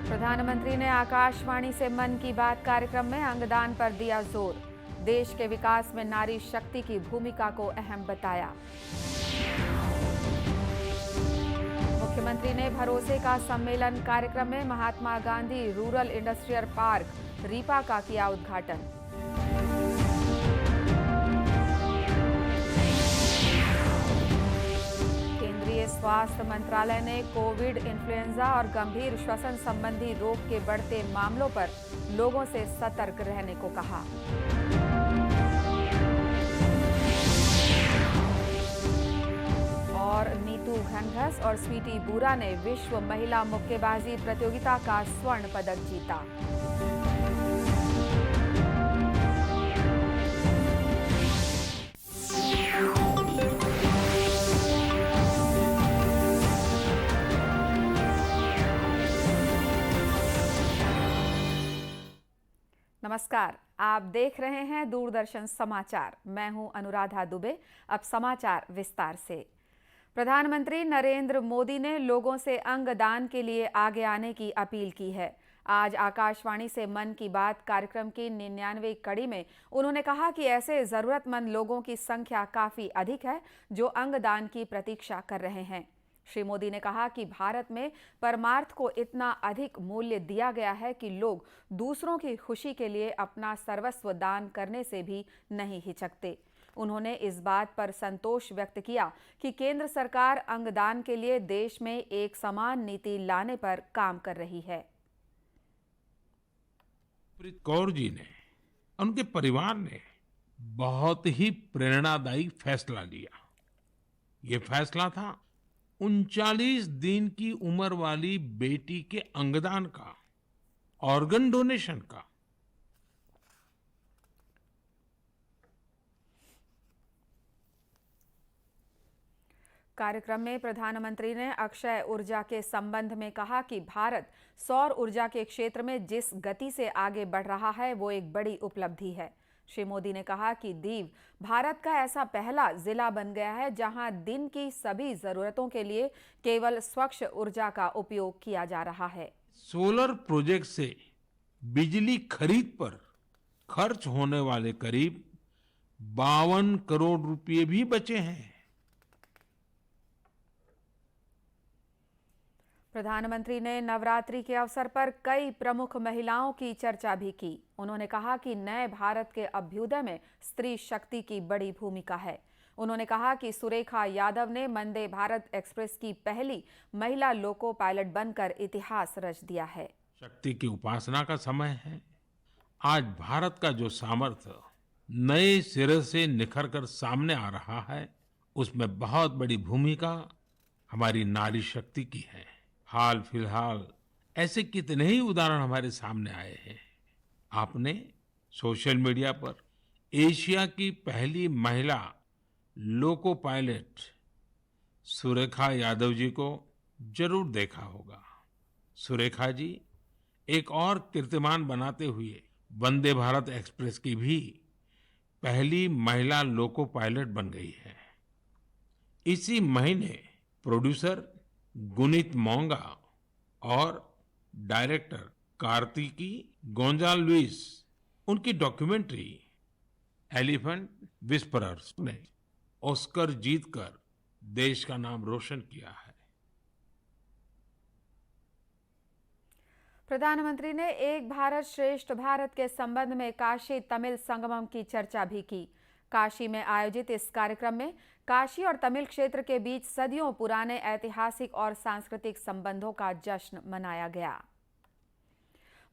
प्रधानमंत्री ने आकाशवाणी से मन की बात कार्यक्रम में अंगदान पर दिया जोर। देश के विकास में नारी शक्ति की भूमिका को अहम बताया। मुख्यमंत्री ने भरोसे का सम्मेलन कार्यक्रम में Mahatma Gandhi rural industrial park RIPA का किया उद्घाटन। केंद्रीय स्वास्थ्य मंत्रालय ने कोविड, इन्फ्लुएंजा और गंभीर श्वसन संबंधी रोग के बढ़ते मामलों पर लोगों से सतर्क रहने को कहा। और नीतू घनघस और स्वीटी बुरा ने विश्व महिला मुक्केबाजी प्रतियोगिता का स्वर्ण पदक जीता। नमस्कार, आप देख रहे हैं दूरदर्शन समाचार। मैं हूं अनुराधा दुबे। अब समाचार विस्तार से। प्रधानमंत्री नरेंद्र मोदी ने लोगों से अंगदान के लिए आगे आने की अपील की है। आज आकाशवाणी से मन की बात कार्यक्रम की 99वीं कड़ी में उन्होंने कहा कि ऐसे जरूरतमंद लोगों की संख्या काफी अधिक है जो अंगदान की प्रतीक्षा कर रहे हैं। श्री मोदी ने कहा कि भारत में परमार्थ को इतना अधिक मूल्य दिया गया है कि लोग दूसरों की खुशी के लिए अपना सर्वस्व दान करने से भी नहीं हिचकते। उन्होंने इस बात पर संतोष व्यक्त किया कि केंद्र सरकार अंगदान के लिए देश में एक समान नीति लाने पर काम कर रही है। प्रीत कौर जी ने, उनके परिवार ने बहुत ही प्रेरणादायी फैसला लिया। ये फैसला था 39 दिन की उम्र वाली बेटी के अंगदान का, ऑर्गन डोनेशन का। कार्यक्रम में प्रधानमंत्री ने अक्षय ऊर्जा के संबंध में कहा कि भारत सौर ऊर्जा के क्षेत्र में जिस गति से आगे बढ़ रहा है वो एक बड़ी उपलब्धि है। श्री मोदी ने कहा कि दीव भारत का ऐसा पहला जिला बन गया है जहां दिन की सभी जरूरतों के लिए केवल स्वच्छ ऊर्जा का उपयोग किया जा रहा है। सोलर प्रोजेक्ट से बिजली खरीद पर खर्च होने वाले करीब 52 करोड़ रुपए भी बचे हैं। प्रधानमंत्री ने नवरात्रि के अवसर पर कई प्रमुख महिलाओं की चर्चा भी की। उन्होंने कहा कि नए भारत के अभ्युदय में स्त्री शक्ति की बड़ी भूमिका है। उन्होंने कहा कि सुरेखा यादव ने वंदे भारत एक्सप्रेस की पहली महिला लोको पायलट बनकर इतिहास रच दिया है। शक्ति की उपासना का समय है। आज भारत का जो सामर्थ्य नए सिरे से निखर कर सामने आ रहा है, उसमें बहुत बड़ी भूमिका हमारी नारी शक्ति की है। हाल फिलहाल ऐसे कितने ही उदाहरण हमारे सामने आए हैं। आपने सोशल मीडिया पर एशिया की पहली महिला लोको पायलट सुरेखा यादव जी को जरूर देखा होगा। सुरेखा जी एक और कीर्तिमान बनाते हुए वंदे भारत एक्सप्रेस की भी पहली महिला लोको पायलट बन गई है। इसी महीने प्रोड्यूसर गुनीत मोंगा और डायरेक्टर कार्तिकी गोंजाल्विस, उनकी डॉक्यूमेंट्री एलिफेंट विस्परर्स ने ऑस्कर जीतकर देश का नाम रोशन किया है। प्रधानमंत्री ने एक भारत श्रेष्ठ भारत के संबंध में काशी तमिल संगमम की चर्चा भी की। काशी में आयोजित इस कार्यक्रम में काशी और तमिल क्षेत्र के बीच सदियों पुराने ऐतिहासिक और सांस्कृतिक संबंधों का जश्न मनाया गया।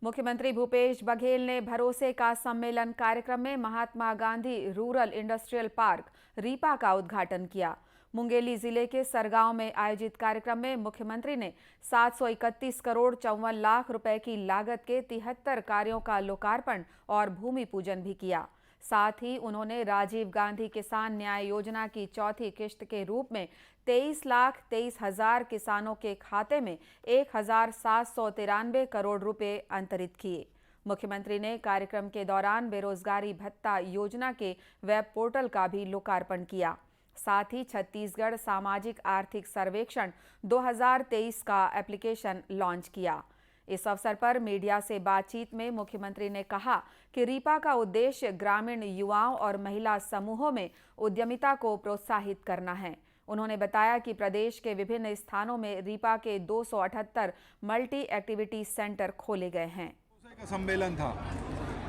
मुख्यमंत्री भूपेश बघेल ने भरोसे का सम्मेलन कार्यक्रम में Mahatma Gandhi rural industrial park RIPA का उद्घाटन किया। मुंगेली जिले के सरगांव में आयोजित कार्यक्रम में मुख्यमंत्री ने 731 करोड़ 54 लाख रुपए की लागत के 73 कार्यों का लोकार्पण और भूमि पूजन भी किया। साथ ही उन्होंने राजीव गांधी किसान न्याय योजना की चौथी किश्त के रूप में 23,23,000 किसानों के खाते में 1,793 करोड़ रुपए अंतरित किए। मुख्यमंत्री ने कार्यक्रम के दौरान बेरोजगारी भत्ता योजना के वेब पोर्टल का भी लोकार्पण किया। साथ ही छत्तीसगढ़ सामाजिक आर्थिक सर्वेक्षण 2023 का एप्लीकेशन लॉन्च किया। इस अवसर पर मीडिया से बातचीत में मुख्यमंत्री ने कहा कि रीपा का उद्देश्य ग्रामीण युवाओं और महिला समूहों में उद्यमिता को प्रोत्साहित करना है। उन्होंने बताया कि प्रदेश के विभिन्न स्थानों में रीपा के 278 मल्टी एक्टिविटी सेंटर खोले गए हैं। का सम्मेलन था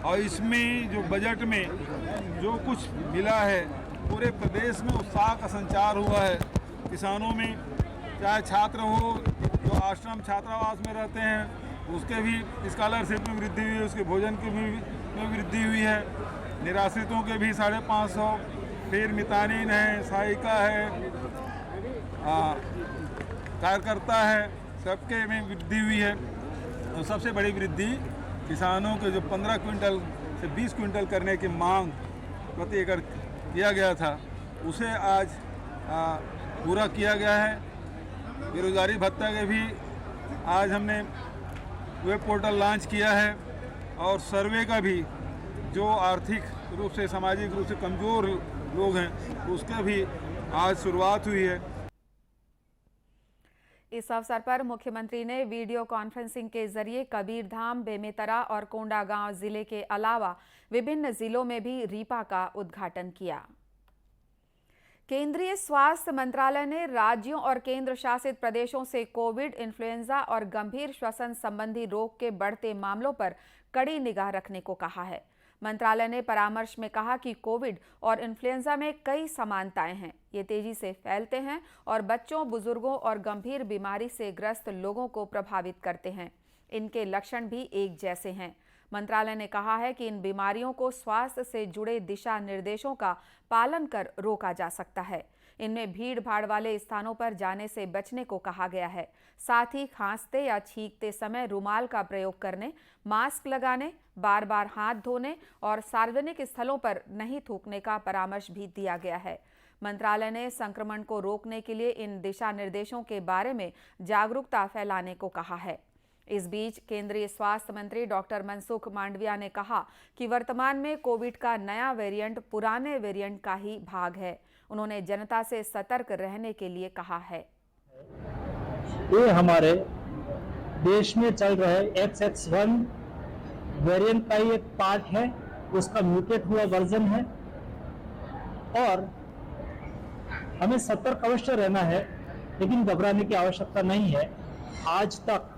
और इसमें जो बजट में जो कुछ मिला है, पूरे प्रदेश में उत्साह का संचार हुआ है। किसानों में चाहे छात्र हो जो आश्रम छात्रावास में रहते हैं, उसके भी स्कॉलरशिप में वृद्धि हुई है, उसके भोजन की भी में वृद्धि हुई है। निराश्रितों के भी 550, फिर मितानिन है, सहायिका है, कार्यकर्ता है, सबके में वृद्धि हुई है। और सबसे बड़ी वृद्धि किसानों के जो 15 क्विंटल से 20 क्विंटल करने की मांग प्रति एकड़ किया गया था, उसे आज पूरा किया गया है। बेरोजगारी भत्ता के भी आज हमने वेब पोर्टल लॉन्च किया है और सर्वे का भी जो आर्थिक रूप से सामाजिक रूप से कमज़ोर लोग हैं, उसका भी आज शुरुआत हुई है। इस अवसर पर मुख्यमंत्री ने वीडियो कॉन्फ्रेंसिंग के जरिए कबीरधाम, बेमेतरा और कोंडागांव जिले के अलावा विभिन्न जिलों में भी रीपा का उद्घाटन किया। केंद्रीय स्वास्थ्य मंत्रालय ने राज्यों और केंद्र शासित प्रदेशों से कोविड, इन्फ्लुएंजा और गंभीर श्वसन संबंधी रोग के बढ़ते मामलों पर कड़ी निगाह रखने को कहा है। मंत्रालय ने परामर्श में कहा कि कोविड और इन्फ्लुएंजा में कई समानताएं हैं। ये तेजी से फैलते हैं और बच्चों, बुजुर्गों और गंभीर बीमारी से ग्रस्त लोगों को प्रभावित करते हैं। इनके लक्षण भी एक जैसे हैं। मंत्रालय ने कहा है कि इन बीमारियों को स्वास्थ्य से जुड़े दिशा निर्देशों का पालन कर रोका जा सकता है। इनमें भीड़ भाड़ वाले स्थानों पर जाने से बचने को कहा गया है। साथ ही खांसते या छींकते समय रुमाल का प्रयोग करने, मास्क लगाने, बार बार हाथ धोने और सार्वजनिक स्थलों पर नहीं थूकने का परामर्श भी दिया गया है। मंत्रालय ने संक्रमण को रोकने के लिए इन दिशा निर्देशों के बारे में जागरूकता फैलाने को कहा है। इस बीच केंद्रीय स्वास्थ्य मंत्री डॉक्टर मनसुख मांडविया ने कहा कि वर्तमान में कोविड का नया वेरिएंट पुराने वेरिएंट का ही भाग है। उन्होंने जनता से सतर्क रहने के लिए कहा है। ये हमारे देश में चल रहे XX1 वेरिएंट का ही एक पार्ट है, उसका म्यूटेट हुआ वर्जन है और हमें सतर्क अवश्य रहना है, लेकिन घबराने की आवश्यकता नहीं है। आज तक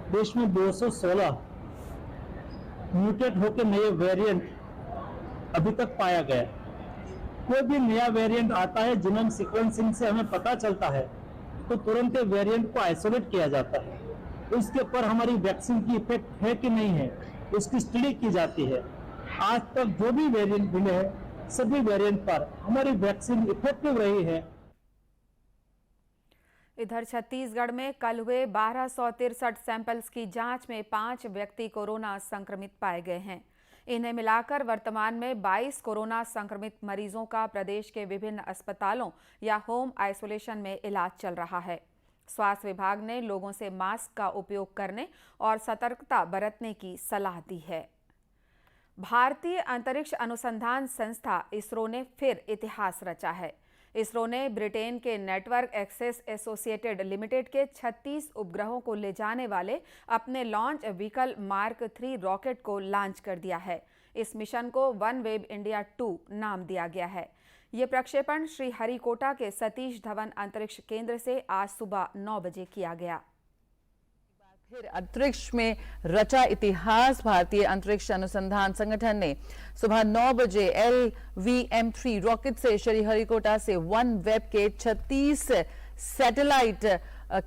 देश में 216 म्यूटेट होकर नए वेरिएंट अभी तक पाया गया। कोई भी नया वेरिएंट आता है, जीनोम सीक्वेंसिंग से हमें पता चलता है तो तुरंत वेरिएंट को आइसोलेट किया जाता है। उसके ऊपर हमारी वैक्सीन की इफेक्ट है कि नहीं है, उसकी स्टडी की जाती है। आज तक जो भी वेरिएंट मिले हैं, सभी वेरिएंट पर हमारी वैक्सीन इफेक्टिव रही है। इधर छत्तीसगढ़ में कल हुए 1263 सैंपल्स की जांच में 5 व्यक्ति कोरोना संक्रमित पाए गए हैं। इन्हें मिलाकर वर्तमान में 22 कोरोना संक्रमित मरीजों का प्रदेश के विभिन्न अस्पतालों या होम आइसोलेशन में इलाज चल रहा है। स्वास्थ्य विभाग ने लोगों से मास्क का उपयोग करने और सतर्कता बरतने की सलाह दी है। भारतीय अंतरिक्ष अनुसंधान संस्था इसरो ने फिर इतिहास रचा है। इसरो ने ब्रिटेन के नेटवर्क एक्सेस एसोसिएटेड लिमिटेड के 36 उपग्रहों को ले जाने वाले अपने लॉन्च व्हीकल मार्क 3 रॉकेट को लॉन्च कर दिया है। इस मिशन को OneWeb India 2 नाम दिया गया है। ये प्रक्षेपण श्रीहरिकोटा के सतीश धवन अंतरिक्ष केंद्र से आज सुबह 9 बजे किया गया। फिर अंतरिक्ष में रचा इतिहास। भारतीय अंतरिक्ष अनुसंधान संगठन ने सुबह 9 बजे LVM-3 रॉकेट से श्रीहरिकोटा से OneWeb के 36 सैटेलाइट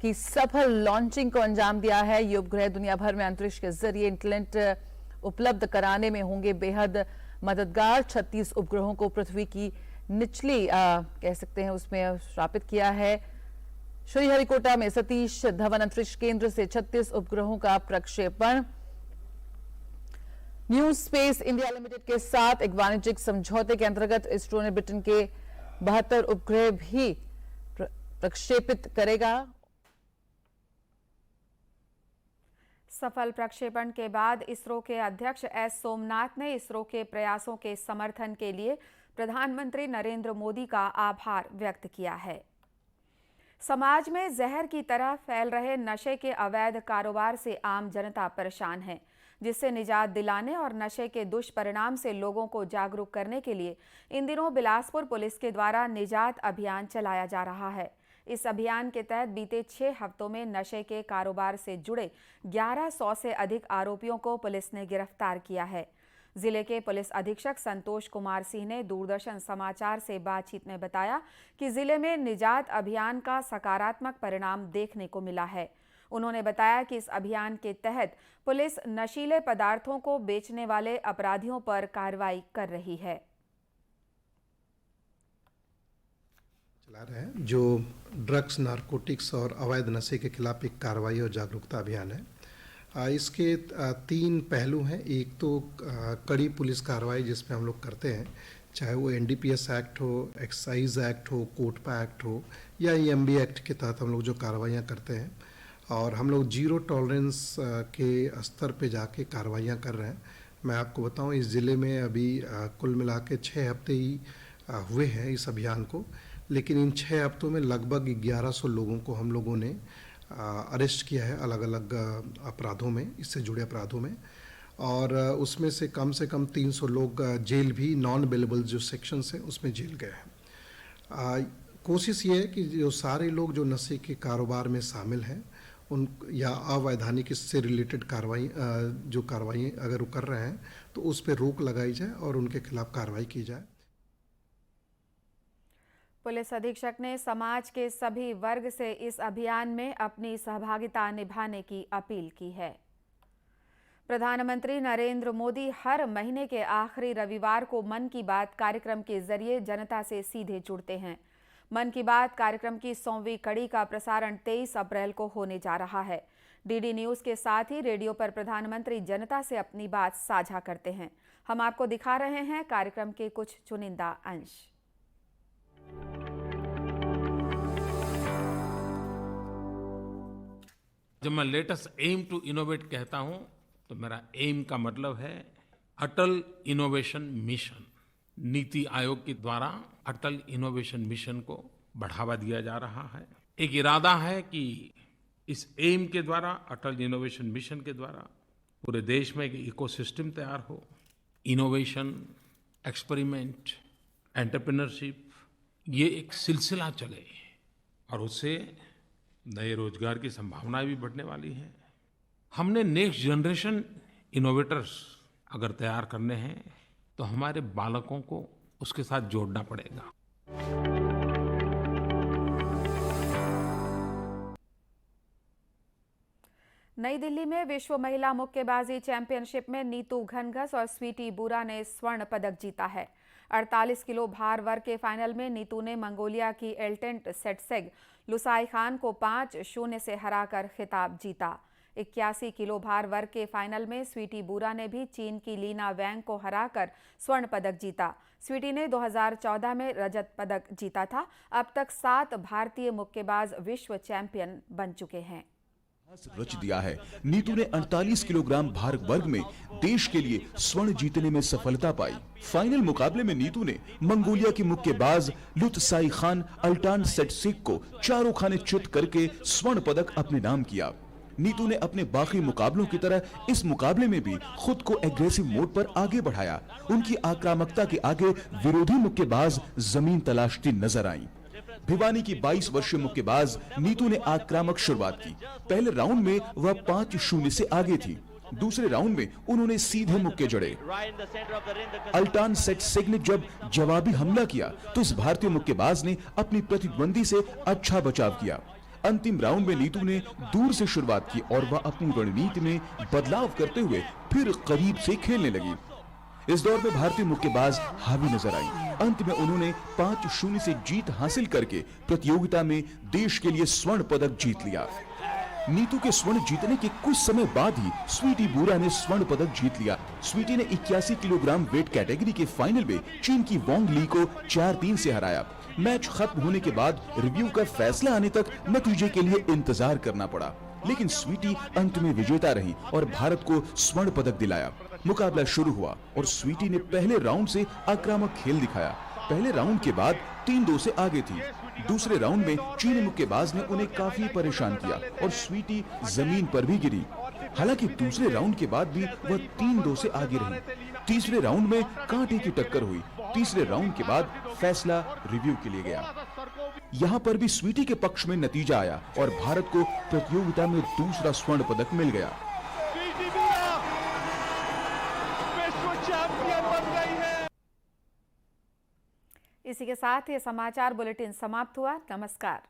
की सफल लॉन्चिंग को अंजाम दिया है। ये उपग्रह दुनिया भर में अंतरिक्ष के जरिए इंटरनेट उपलब्ध कराने में होंगे बेहद मददगार। 36 उपग्रहों को पृथ्वी की निचली कह सकते हैं उसमें स्थापित किया है। श्रीहरिकोटा में सतीश धवन अंतरिक्ष केंद्र से 36 उपग्रहों का प्रक्षेपण न्यू स्पेस इंडिया लिमिटेड के साथ एक वाणिज्यिक समझौते के अंतर्गत इसरो ने ब्रिटेन के 72 उपग्रह भी प्रक्षेपित करेगा। सफल प्रक्षेपण के बाद इसरो के अध्यक्ष एस सोमनाथ ने इसरो के प्रयासों के समर्थन के लिए प्रधानमंत्री नरेंद्र मोदी का आभार व्यक्त किया है। समाज में जहर की तरह फैल रहे नशे के अवैध कारोबार से आम जनता परेशान है, जिससे निजात दिलाने और नशे के दुष्परिणाम से लोगों को जागरूक करने के लिए इन दिनों बिलासपुर पुलिस के द्वारा निजात अभियान चलाया जा रहा है। इस अभियान के तहत बीते 6 हफ्तों में नशे के कारोबार से जुड़े 1100 से अधिक आरोपियों को पुलिस ने गिरफ्तार किया है। जिले के पुलिस अधीक्षक संतोष कुमार सिंह ने दूरदर्शन समाचार से बातचीत में बताया कि जिले में निजात अभियान का सकारात्मक परिणाम देखने को मिला है। उन्होंने बताया कि इस अभियान के तहत पुलिस नशीले पदार्थों को बेचने वाले अपराधियों पर कार्रवाई कर रही है। चला रहे हैं जो ड्रग्स, नारकोटिक्स और अवैध नशे के खिलाफ एक कार्रवाई और जागरूकता अभियान है। इसके 3 पहलू हैं। एक तो कड़ी पुलिस कार्रवाई जिसमें हम लोग करते हैं, चाहे वो NDPS एक्ट हो, एक्साइज एक्ट हो, कोटपा एक्ट हो या EMB एक्ट के तहत हम लोग जो कार्रवाइयाँ करते हैं, और हम लोग 0 टॉलरेंस के स्तर पे जाके कार्रवाइयाँ कर रहे हैं। मैं आपको बताऊं, इस ज़िले में अभी कुल मिला के 6 हफ्ते ही हुए हैं इस अभियान को, लेकिन इन 6 हफ्तों में लगभग 1100 लोगों को हम लोगों ने अरेस्ट किया है अलग अलग अपराधों में, इससे जुड़े अपराधों में, और उसमें से कम 300 लोग जेल भी, नॉन बेलेबल जो सेक्शंस हैं उसमें जेल गए हैं। कोशिश ये है कि जो सारे लोग जो नशे के कारोबार में शामिल हैं उन या अवैधानिक इससे रिलेटेड जो कार्रवाई अगर वो कर रहे हैं तो उस पर रोक लगाई जाए और उनके खिलाफ कार्रवाई की जाए। पुलिस अधीक्षक ने समाज के सभी वर्ग से इस अभियान में अपनी सहभागिता निभाने की अपील की है। प्रधानमंत्री नरेंद्र मोदी हर महीने के आखिरी रविवार को मन की बात कार्यक्रम के जरिए जनता से सीधे जुड़ते हैं। मन की बात कार्यक्रम की 100वीं कड़ी का प्रसारण 23 अप्रैल को होने जा रहा है। DD न्यूज के साथ ही रेडियो पर प्रधानमंत्री जनता से अपनी बात साझा करते हैं। हम आपको दिखा रहे हैं कार्यक्रम के कुछ चुनिंदा अंश। जब मैं लेटेस्ट एम टू इनोवेट कहता हूं तो मेरा एम का मतलब है अटल इनोवेशन मिशन। नीति आयोग के द्वारा अटल इनोवेशन मिशन को बढ़ावा दिया जा रहा है। एक इरादा है कि इस एम के द्वारा, अटल इनोवेशन मिशन के द्वारा पूरे देश में एक इकोसिस्टम तैयार हो। इनोवेशन, एक्सपेरिमेंट, एंटरप्रेन्योरशिप, ये एक सिलसिला चले और उससे नए रोजगार की संभावनाएं भी बढ़ने वाली हैं। हमने नेक्स्ट जनरेशन इनोवेटर्स अगर तैयार करने हैं तो हमारे बालकों को उसके साथ जोड़ना पड़ेगा। नई दिल्ली में विश्व महिला मुक्केबाजी चैंपियनशिप में नीतू घनघस और स्वीटी बुरा ने स्वर्ण पदक जीता है। 48 किलो भार वर्ग के फाइनल में नीतू ने मंगोलिया की एल्टेंट सेटसेग लुसाई खान को 5-0 से हराकर खिताब जीता। 81 किलो भार वर्ग के फाइनल में स्वीटी बुरा ने भी चीन की लीना वैंग को हराकर स्वर्ण पदक जीता। स्वीटी ने 2014 में रजत पदक जीता था। अब तक 7 भारतीय मुक्केबाज विश्व चैंपियन बन चुके हैं। रच दिया है। नीतू ने 48 किलोग्राम भार वर्ग में देश के लिए स्वर्ण जीतने में सफलता पाई। फाइनल मुकाबले में नीतू ने मंगोलिया की मुक्केबाज लुत्साई खान अल्टान सेटसिक को चारों खाने चित करके स्वर्ण पदक अपने नाम किया। नीतू ने अपने बाकी मुकाबलों की तरह इस मुकाबले में भी खुद को एग्रेसिव मोड पर आगे बढ़ाया। उनकी आक्रामकता के आगे विरोधी मुक्केबाज जमीन तलाशती नजर आई। भिवानी की 22 वर्षीय मुक्केबाज नीतू ने आक्रामक शुरुआत की। पहले राउंड में वह 5-0 से आगे थी। दूसरे राउंड में उन्होंने सीधे मुक्के जड़े। अल्टान सेटसिग ने जब जवाबी हमला किया तो इस भारतीय मुक्केबाज ने अपनी प्रतिद्वंदी से अच्छा बचाव किया। अंतिम राउंड में नीतू ने दूर से शुरुआत की और वह अपनी रणनीति में बदलाव करते हुए फिर करीब से खेलने लगी। इस दौर में भारतीय मुक्केबाज हावी नजर आई। अंत में उन्होंने 5-0 से जीत हासिल करके प्रतियोगिता में देश के लिए स्वर्ण पदक जीत लिया। नीतू के स्वर्ण जीतने के कुछ समय बाद ही स्वीटी बुरा ने स्वर्ण पदक जीत लिया। स्वीटी ने 81 किलोग्राम वेट कैटेगरी के फाइनल में चीन की वोंग ली को 4-3 से हराया। मैच खत्म होने के बाद रिव्यू का फैसला आने तक नतीजे के लिए इंतजार करना पड़ा, लेकिन स्वीटी अंत में विजेता रही और भारत को स्वर्ण पदक दिलाया। मुकाबला शुरू हुआ और स्वीटी ने पहले राउंड से आक्रामक खेल दिखाया। पहले राउंड के बाद 3-2 से आगे थी। दूसरे राउंड में चीनी मुक्केबाज ने उन्हें काफी परेशान किया और स्वीटी जमीन पर भी गिरी। हालांकि दूसरे राउंड के बाद भी वह 3-2 से आगे रही। तीसरे राउंड में कांटे की टक्कर हुई। तीसरे राउंड के बाद फैसला रिव्यू के लिए गया। यहाँ पर भी स्वीटी के पक्ष में नतीजा आया और भारत को प्रतियोगिता में दूसरा स्वर्ण पदक मिल गया। इसी के साथ ये समाचार बुलेटिन समाप्त हुआ। नमस्कार।